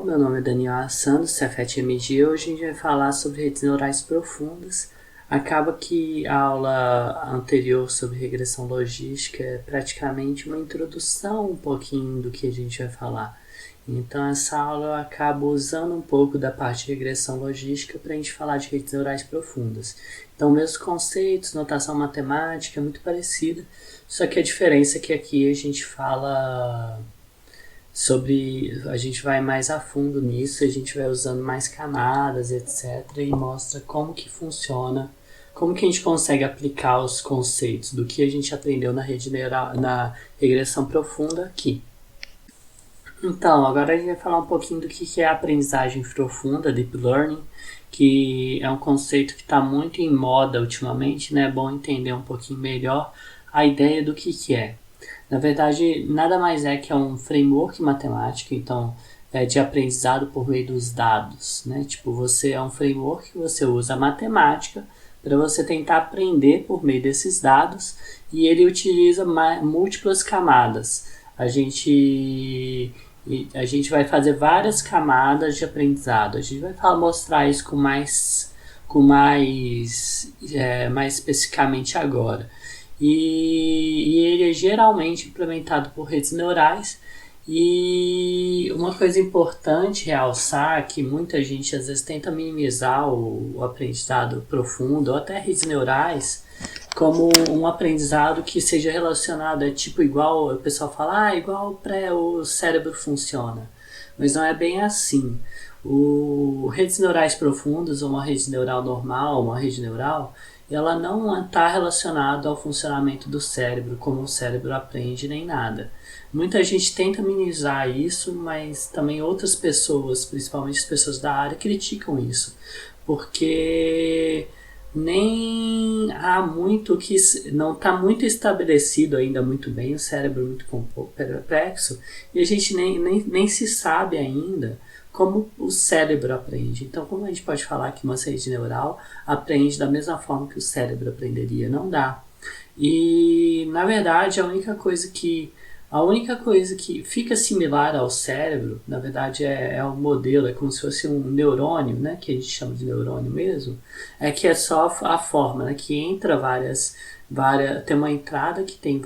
meu nome é Daniel Santos, Cefet-MG. Hoje a gente vai falar sobre redes neurais profundas. Acaba que a aula anterior sobre regressão logística é praticamente uma introdução um pouquinho do que a gente vai falar. Então essa aula eu acabo usando um pouco da parte de regressão logística para a gente falar de redes neurais profundas. Então mesmos conceitos, notação matemática, é muito parecida, só que a diferença é que aqui a gente fala a gente vai mais a fundo nisso, a gente vai usando mais camadas, etc. E mostra como que funciona, como que a gente consegue aplicar os conceitos do que a gente aprendeu na regressão profunda aqui. Então, agora a gente vai falar um pouquinho do que é a aprendizagem profunda, Deep Learning, que é um conceito que está muito em moda ultimamente, né? É bom entender um pouquinho melhor a ideia do que é. Na verdade, nada mais é que um framework matemático, então, de aprendizado por meio dos dados, né? Tipo, você é um framework que você usa a matemática para você tentar aprender por meio desses dados, e ele utiliza múltiplas camadas. A gente vai fazer várias camadas de aprendizado. A gente vai mostrar isso mais especificamente agora. E ele é geralmente implementado por redes neurais. E uma coisa importante realçar que muita gente às vezes tenta minimizar o aprendizado profundo ou até redes neurais como um aprendizado que seja relacionado, tipo igual o pessoal fala, igual o cérebro funciona. Mas não é bem assim. Redes neurais profundas, ou uma rede neural normal, uma rede neural, ela não está relacionada ao funcionamento do cérebro, como o cérebro aprende, nem nada. Muita gente tenta minimizar isso, mas também outras pessoas, principalmente as pessoas da área, criticam isso. Porque nem há muito que não está muito estabelecido ainda muito bem, o cérebro é muito complexo, e a gente nem se sabe ainda como o cérebro aprende. Então, como a gente pode falar que uma rede neural aprende da mesma forma que o cérebro aprenderia? Não dá. E, na verdade, a única coisa que fica similar ao cérebro, na verdade, é um modelo, é como se fosse um neurônio, né, que a gente chama de neurônio mesmo, é que é só a forma, né, que entra tem uma entrada que tem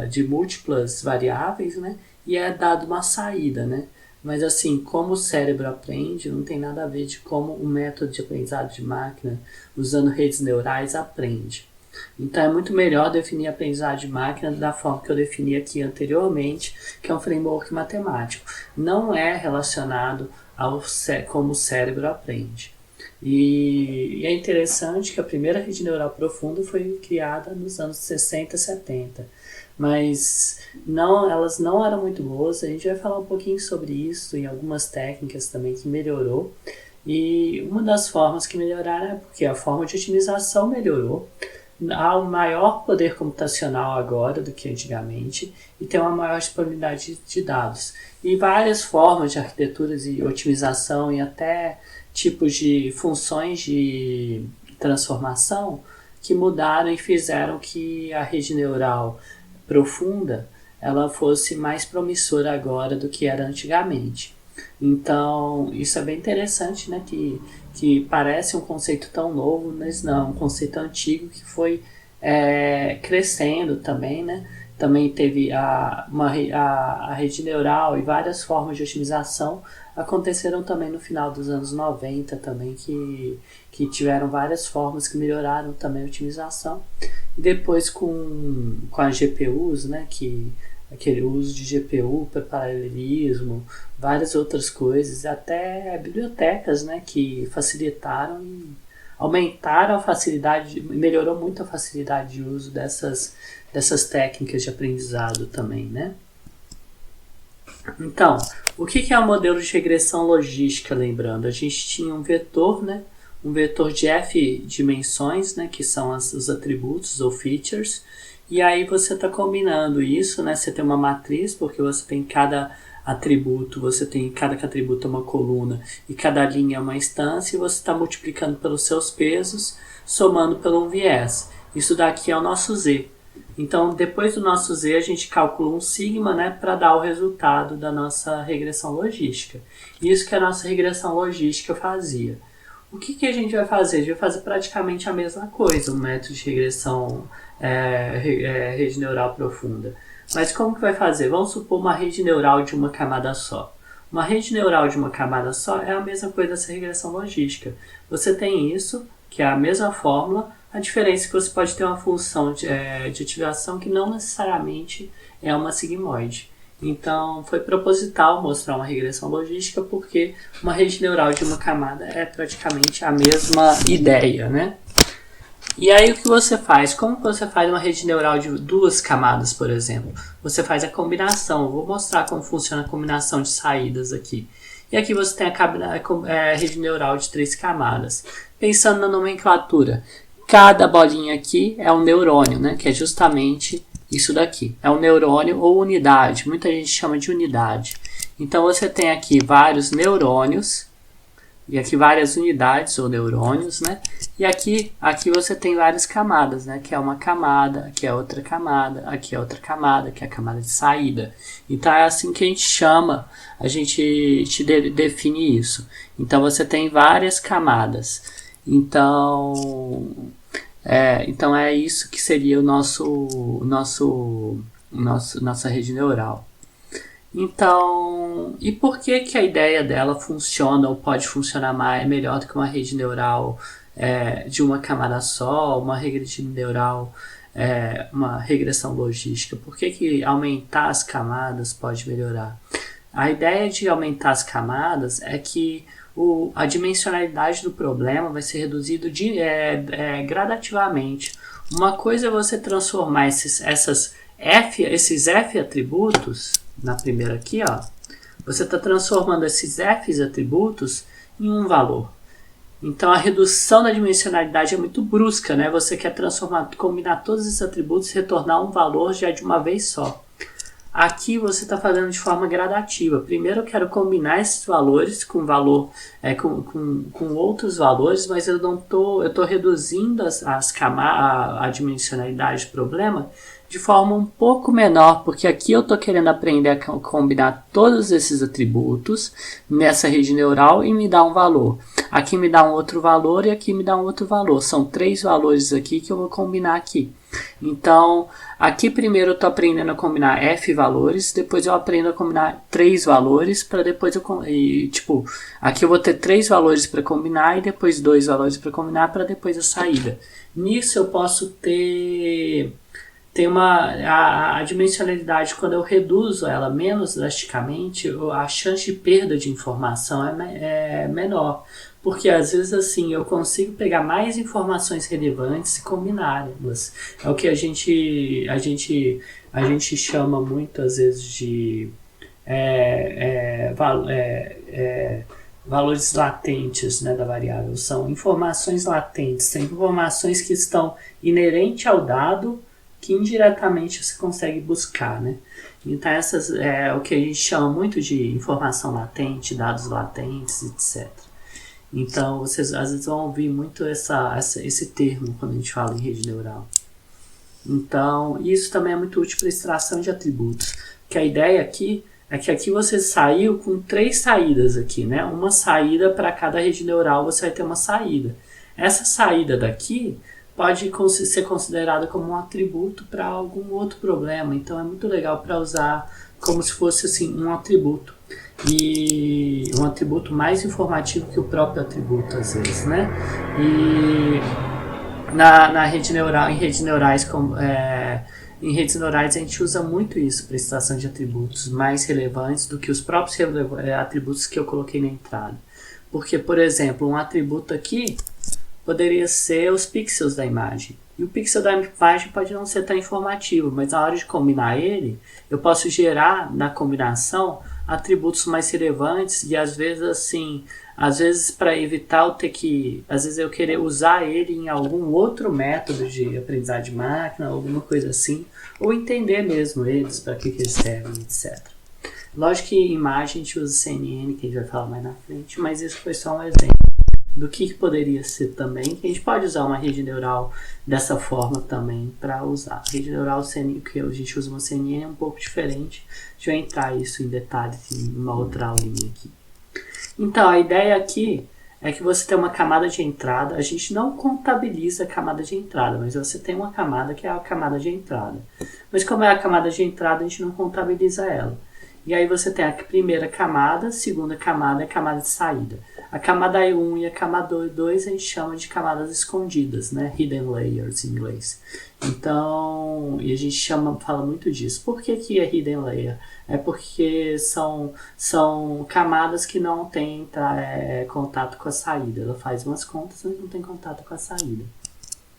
de múltiplas variáveis, né, e é dado uma saída, né. Mas assim, como o cérebro aprende, não tem nada a ver de como o método de aprendizado de máquina, usando redes neurais, aprende. Então é muito melhor definir a aprendizagem de máquina da forma que eu defini aqui anteriormente, que é um framework matemático. Não é relacionado ao como o cérebro aprende. E é interessante que a primeira rede neural profunda foi criada nos anos 60, 70. Mas elas não eram muito boas. A gente vai falar um pouquinho sobre isso em algumas técnicas também que melhorou. E uma das formas que melhoraram é porque a forma de otimização melhorou. Há um maior poder computacional agora do que antigamente e tem uma maior disponibilidade de dados. E várias formas de arquiteturas e otimização e até tipos de funções de transformação que mudaram e fizeram que a rede neural profunda ela fosse mais promissora agora do que era antigamente. Então, isso é bem interessante, né? Que parece um conceito tão novo, mas não, um conceito antigo que foi crescendo também, né? Também teve a rede neural e várias formas de otimização aconteceram também no final dos anos 90 também, que tiveram várias formas que melhoraram também a otimização. E depois com as GPUs, né? Aquele uso de GPU para paralelismo, várias outras coisas, até bibliotecas, né, que facilitaram e aumentaram a facilidade, melhorou muito a facilidade de uso dessas técnicas de aprendizado também, né? Então, o que é o modelo de regressão logística, lembrando? A gente tinha um vetor, né, um vetor de f dimensões, né, que são os atributos ou features, e aí você está combinando isso, né? Você tem uma matriz, porque você tem cada atributo, cada atributo é uma coluna e cada linha é uma instância, e você está multiplicando pelos seus pesos, somando pelo um viés. Isso daqui é o nosso Z. Então, depois do nosso Z, a gente calcula um sigma, né, para dar o resultado da nossa regressão logística. Isso que a nossa regressão logística fazia. O que a gente vai fazer? A gente vai fazer praticamente a mesma coisa, um método de regressão rede neural profunda. Mas como que vai fazer? Vamos supor uma rede neural de uma camada só. Uma rede neural de uma camada só é a mesma coisa dessa regressão logística. Você tem isso, que é a mesma fórmula, a diferença é que você pode ter uma função de ativação que não necessariamente é uma sigmoide. Então, foi proposital mostrar uma regressão logística porque uma rede neural de uma camada é praticamente a mesma ideia, né? E aí o que você faz? Como você faz uma rede neural de 2 camadas, por exemplo? Você faz a combinação. Eu vou mostrar como funciona a combinação de saídas aqui. E aqui você tem a rede neural de 3 camadas. Pensando na nomenclatura, cada bolinha aqui é um neurônio, né? Que é justamente isso daqui. É um neurônio ou unidade. Muita gente chama de unidade. Então você tem aqui vários neurônios. E aqui várias unidades ou neurônios, né? E aqui você tem várias camadas, né? Que é uma camada, aqui é outra camada, aqui é outra camada, que é a camada de saída. Então é assim que a gente chama, a gente define isso. Então você tem várias camadas. Então é isso que seria nossa rede neural. Então, e por que a ideia dela funciona ou pode funcionar melhor do que uma rede neural de uma camada só, uma rede neural, uma regressão logística? Por que aumentar as camadas pode melhorar? A ideia de aumentar as camadas é que a dimensionalidade do problema vai ser reduzida gradativamente. Uma coisa é você transformar esses F atributos, na primeira aqui, ó, você está transformando esses F atributos em um valor. Então a redução da dimensionalidade é muito brusca, né? Você quer combinar todos esses atributos e retornar um valor já de uma vez só. Aqui você está fazendo de forma gradativa. Primeiro eu quero combinar esses valores com com outros valores, mas eu estou reduzindo a dimensionalidade do problema de forma um pouco menor, porque aqui eu estou querendo aprender a combinar todos esses atributos nessa rede neural e me dá um valor. Aqui me dá um outro valor e aqui me dá um outro valor. São 3 valores aqui que eu vou combinar aqui. Então, aqui primeiro eu estou aprendendo a combinar F valores, depois eu aprendo a combinar 3 valores, para depois aqui eu vou ter 3 valores para combinar e depois 2 valores para combinar para depois a saída. Nisso eu posso ter a dimensionalidade, quando eu reduzo ela menos drasticamente, a chance de perda de informação é menor. Porque às vezes assim eu consigo pegar mais informações relevantes e combiná-las. É o que a gente chama muitas vezes de valores latentes, né, da variável. São informações latentes, são informações que estão inerentes ao dado que indiretamente você consegue buscar, né? Então essas é o que a gente chama muito de informação latente, dados latentes, etc. Então vocês às vezes vão ouvir muito esse termo quando a gente fala em rede neural. Então isso também é muito útil para extração de atributos, que a ideia aqui é que aqui você saiu com 3 saídas aqui, né? Uma saída para cada rede neural, você vai ter uma saída. Essa saída daqui pode ser considerada como um atributo para algum outro problema. Então é muito legal para usar como se fosse assim, um atributo. E um atributo mais informativo que o próprio atributo, às vezes, né? E na rede neural, em redes neurais a gente usa muito isso para extração de atributos mais relevantes do que os próprios atributos que eu coloquei na entrada. Porque, por exemplo, um atributo aqui poderia ser os pixels da imagem. E o pixel da imagem pode não ser tão informativo, mas na hora de combinar ele, eu posso gerar na combinação atributos mais relevantes e às vezes para evitar eu querer usar ele em algum outro método de aprendizagem de máquina, alguma coisa assim, ou entender mesmo eles, para que eles servem, etc. Lógico que em imagem a gente usa CNN, que a gente vai falar mais na frente, mas isso foi só um exemplo. do que poderia ser também, que a gente pode usar uma rede neural dessa forma também para usar. A rede neural que a gente usa no CNN é um pouco diferente. Deixa eu entrar isso em detalhes em uma outra aulinha aqui. Então, a ideia aqui é que você tem uma camada de entrada. A gente não contabiliza a camada de entrada, mas você tem uma camada que é a camada de entrada. Mas como é a camada de entrada, a gente não contabiliza ela. E aí você tem a primeira camada, a segunda camada é a camada de saída. A camada 1 e a camada 2 a gente chama de camadas escondidas, né? Hidden layers em inglês. Então, e a gente fala muito disso. Por que é hidden layer? É porque são camadas que não têm contato com a saída. Ela faz umas contas, mas não tem contato com a saída.